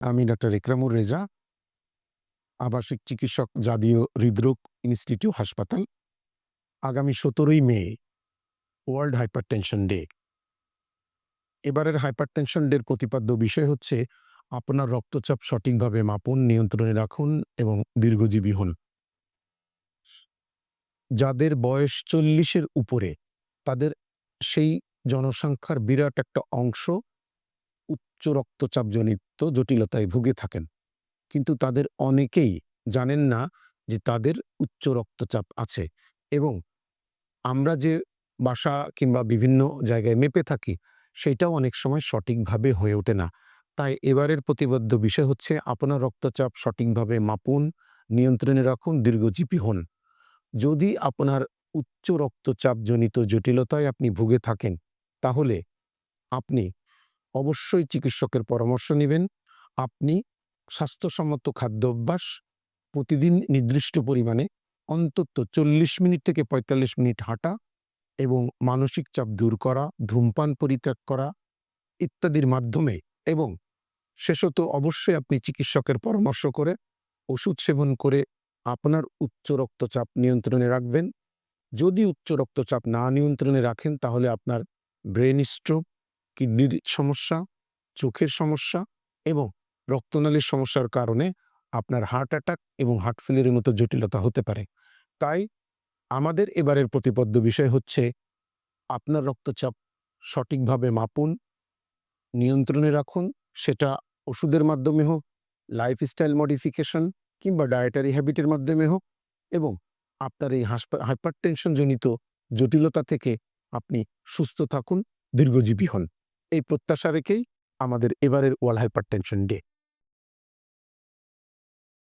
আমি ডাক্তার ইকরামুর রেজা, আবাসিক চিকিৎসক, জাতীয় হৃদরোগ ইনস্টিটিউট হাসপাতাল। আগামী ১৭ই মে ওয়ার্ল্ড হাইপারটেনশন ডে। এবারের হাইপারটেনশন ডের প্রতিপাদ্য বিষয় হচ্ছে আপনার রক্তচাপ সঠিকভাবে মাপুন, নিয়ন্ত্রণে রাখুন এবং দীর্ঘজীবী হন। যাদের বয়স ৪০-এর উপরে, তাদের সেই জনসংখ্যার বিরাট একটা অংশ উচ্চ রক্তচাপজনিত জটিলতায় ভুগে থাকেন। কিন্তু তাদের অনেকেই জানেন না যে তাদের উচ্চ রক্তচাপ আছে, এবং আমরা যে বাসা কিংবা বিভিন্ন জায়গায় মেপে থাকি সেটাও অনেক সময় সঠিকভাবে হয়ে ওঠে না। তাই এবারের প্রতিপাদ্য বিষয় হচ্ছে আপনার রক্তচাপ সঠিকভাবে মাপুন, নিয়ন্ত্রণে রাখুন, দীর্ঘজীবী হন। যদি আপনার উচ্চ রক্তচাপজনিত জটিলতায় আপনি ভুগে থাকেন, তাহলে আপনি অবশ্যই চিকিৎসকের পরামর্শ নিবেন। আপনি স্বাস্থ্যসম্মত খাদ্যাভ্যাস, প্রতিদিন নির্দিষ্ট পরিমাণে অন্তত ৪০ মিনিট থেকে ৪৫ মিনিট হাঁটা এবং মানসিক চাপ দূর করা, ধূমপান পরিত্যাগ করা ইত্যাদির মাধ্যমে, এবং শেষত অবশ্যই আপনি চিকিৎসকের পরামর্শ করে ওষুধ সেবন করে আপনার উচ্চ রক্তচাপ নিয়ন্ত্রণে রাখবেন। যদি উচ্চ রক্তচাপ না নিয়ন্ত্রণে রাখেন, তাহলে আপনার ব্রেন স্ট্রোক, কিডনির সমস্যা, চোখের সমস্যা এবং রক্তনালীর সমস্যার কারণে আপনার হার্ট অ্যাটাক এবং হার্ট ফেলিয়ারের মতো জটিলতা হতে পারে। তাই আমাদের এবারের প্রতিপাদ্য বিষয় হচ্ছে আপনার রক্তচাপ সঠিকভাবে মাপুন, নিয়ন্ত্রণে রাখুন। সেটা ওষুধের মাধ্যমে হোক, লাইফস্টাইল মডিফিকেশন কিংবা ডায়েটারি হ্যাবিটের মাধ্যমে হোক, এবং আপনার এই হাইপারটেনশন জনিত জটিলতা থেকে আপনি সুস্থ থাকুন, দীর্ঘজীবী হন। এই প্রত্যাশা রেখেই আমাদের এবারের ওয়ার্ল্ড হাইপারটেনশন ডে।